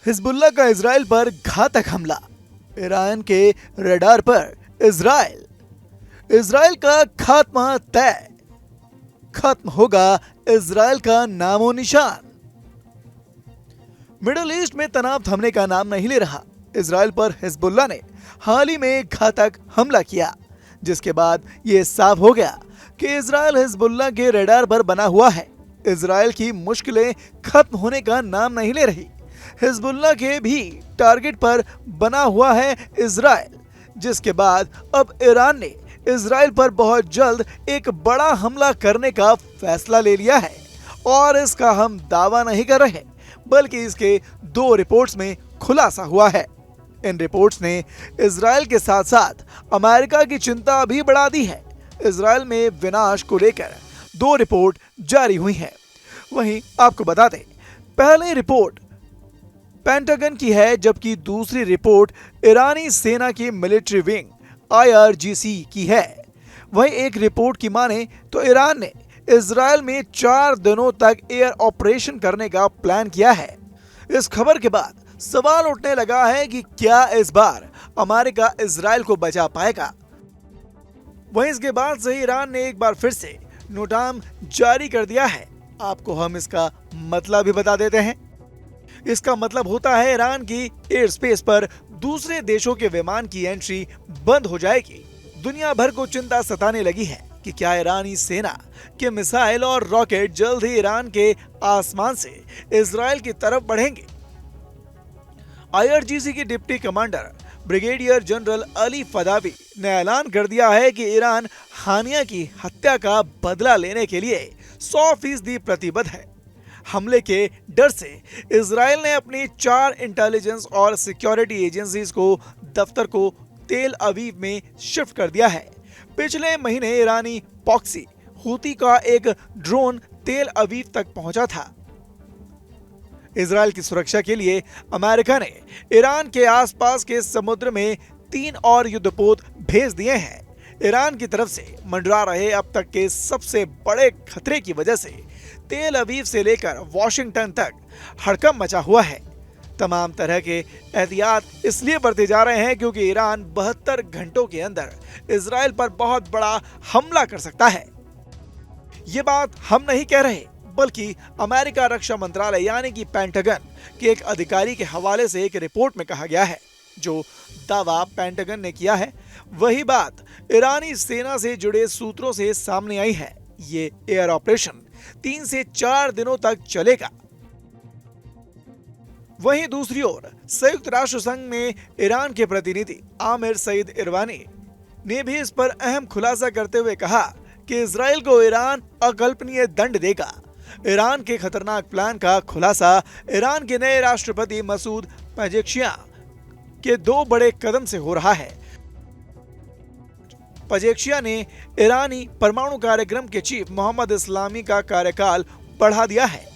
Hezbollah का Israel पर घातक हमला। ईरान के रडार पर इजराइल का खात्मा तय। खत्म होगा इजराइल का नामो निशान। मिडिल ईस्ट में तनाव थमने का नाम नहीं ले रहा। इजराइल पर हिजबुल्लाह ने हाल ही में घातक हमला किया, जिसके बाद ये साफ हो गया कि इजराइल हिजबुल्लाह के रडार पर बना हुआ है। इजराइल की मुश्किलें खत्म होने का नाम नहीं ले रही। हिजबुल्लाह के भी टारगेट पर बना हुआ है इजराइल, जिसके बाद अब ईरान ने इजराइल पर बहुत जल्द एक बड़ा हमला करने का फैसला ले लिया है। और इसका हम दावा नहीं कर रहे, बल्कि इसके 2 रिपोर्ट्स में खुलासा हुआ है। इन रिपोर्ट्स ने इजराइल के साथ साथ अमेरिका की चिंता भी बढ़ा दी है। इजराइल में विनाश को लेकर 2 रिपोर्ट जारी हुई हैं। वहीं आपको बता दें, पहली रिपोर्ट पेंटागन की है, जबकि दूसरी रिपोर्ट ईरानी सेना की मिलिट्री विंग IRGC की है। वहीं एक रिपोर्ट की माने तो ईरान ने इजराइल में 4 दिनों तक एयर ऑपरेशन करने का प्लान किया है। इस खबर के बाद सवाल उठने लगा है कि क्या इस बार अमेरिका इजराइल को बचा पाएगा। वहीं इसके बाद से ईरान ने एक बार फिर से नोटाम जारी कर दिया है। आपको हम इसका मतलब भी बता देते हैं। इसका मतलब होता है ईरान की एयर स्पेस पर दूसरे देशों के विमान की एंट्री बंद हो जाएगी। दुनिया भर को चिंता सताने लगी है कि क्या ईरानी सेना के मिसाइल और रॉकेट जल्द ही ईरान के आसमान से इजराइल की तरफ बढ़ेंगे। IRGC के deputy commander brigadier general Ali Fadavi ने ऐलान कर दिया है कि ईरान हानिया की हत्या का बदला लेने के लिए 100% प्रतिबद्ध है। हमले के डर से इजराइल ने अपनी 4 इंटेलिजेंस और सिक्योरिटी एजेंसीज को दफ्तर को तेल अवीव में शिफ्ट कर दिया है। पिछले महीने ईरानी पॉक्सी हूती का एक ड्रोन तेल अवीव तक पहुंचा था। इजराइल की सुरक्षा के लिए अमेरिका ने ईरान के आसपास के समुद्र में 3 और युद्धपोत भेज दिए हैं। ईरान की तरफ से मंडरा रहे अब तक के सबसे बड़े खतरे की वजह से तेल अवीव से लेकर वॉशिंगटन तक हड़कंप मचा हुआ है। तमाम तरह के एहतियात इसलिए बरते जा रहे हैं क्योंकि ईरान 72 घंटों के अंदर इजराइल पर बहुत बड़ा हमला कर सकता है। ये बात हम नहीं कह रहे, बल्कि अमेरिका रक्षा मंत्रालय यानी कि पेंटागन के एक अधिकारी के हवाले से एक रिपोर्ट में कहा गया है। जो दावा पेंटागन ने किया है, वही बात ईरानी सेना से जुड़े सूत्रों से सामने आई है। ये एयर ऑपरेशन 3 से 4 दिनों तक चलेगा। वहीं दूसरी ओर संयुक्त राष्ट्र संघ में ईरान के प्रतिनिधि आमिर सईद इरवानी ने भी इस पर अहम खुलासा करते हुए कहा कि इजराइल को ईरान अकल्पनीय दंड देगा। ईरान के खतरनाक प्लान का खुलासा ईरान के नए राष्ट्रपति मसूद पेजेश्कियान के 2 बड़े कदम से हो रहा है। पेजेश्कियान ने ईरानी परमाणु कार्यक्रम के चीफ मोहम्मद इस्लामी का कार्यकाल बढ़ा दिया है।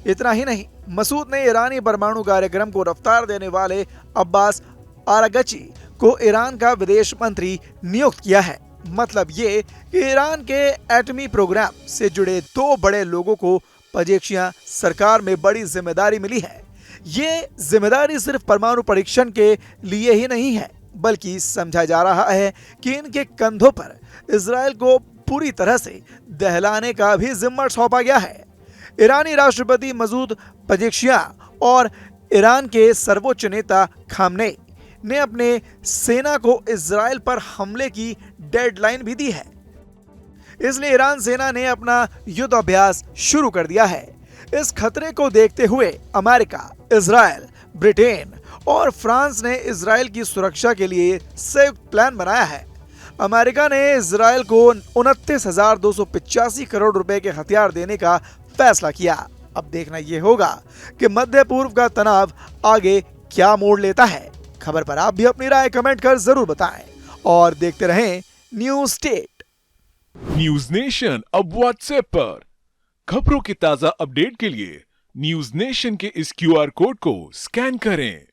इतना ही नहीं, मसूद ने ईरानी परमाणु कार्यक्रम को रफ्तार देने वाले अब्बास आरागची को ईरान का विदेश मंत्री नियुक्त किया है। मतलब ये कि ईरान के एटमी प्रोग्राम से जुड़े 2 बड़े लोगों को पेजेश्कियान सरकार में बड़ी जिम्मेदारी मिली है। ये जिम्मेदारी सिर्फ परमाणु परीक्षण के लिए ही नहीं है, बल्कि समझा जा रहा है कि इनके कंधों पर इजराइल को पूरी तरह से दहलाने का भी जिम्मा सौंपा गया है। ईरानी राष्ट्रपति मसूद पेजेश्कियान और ईरान के सर्वोच्च नेता खामनेई ने अपने सेना को इजराइल पर हमले की डेडलाइन भी दी है। इसलिए ईरान सेना ने अपना युद्ध अभ्यास शुरू कर दिया है। इस खतरे को देखते हुए अमेरिका, इजराइल, ब्रिटेन और फ्रांस ने इजराइल की सुरक्षा के लिए संयुक्त प्लान बनाया है। अमेरिका ने इजराइल को 29,285 करोड़ रुपए के हथियार देने का फैसला किया। अब देखना यह होगा कि मध्य पूर्व का तनाव आगे क्या मोड़ लेता है। खबर पर आप भी अपनी राय कमेंट कर जरूर बताएं और देखते रहें न्यूज स्टेट। न्यूज नेशन अब व्हाट्सएप पर खबरों की ताजा अपडेट के लिए न्यूज नेशन के इस QR कोड को स्कैन करें।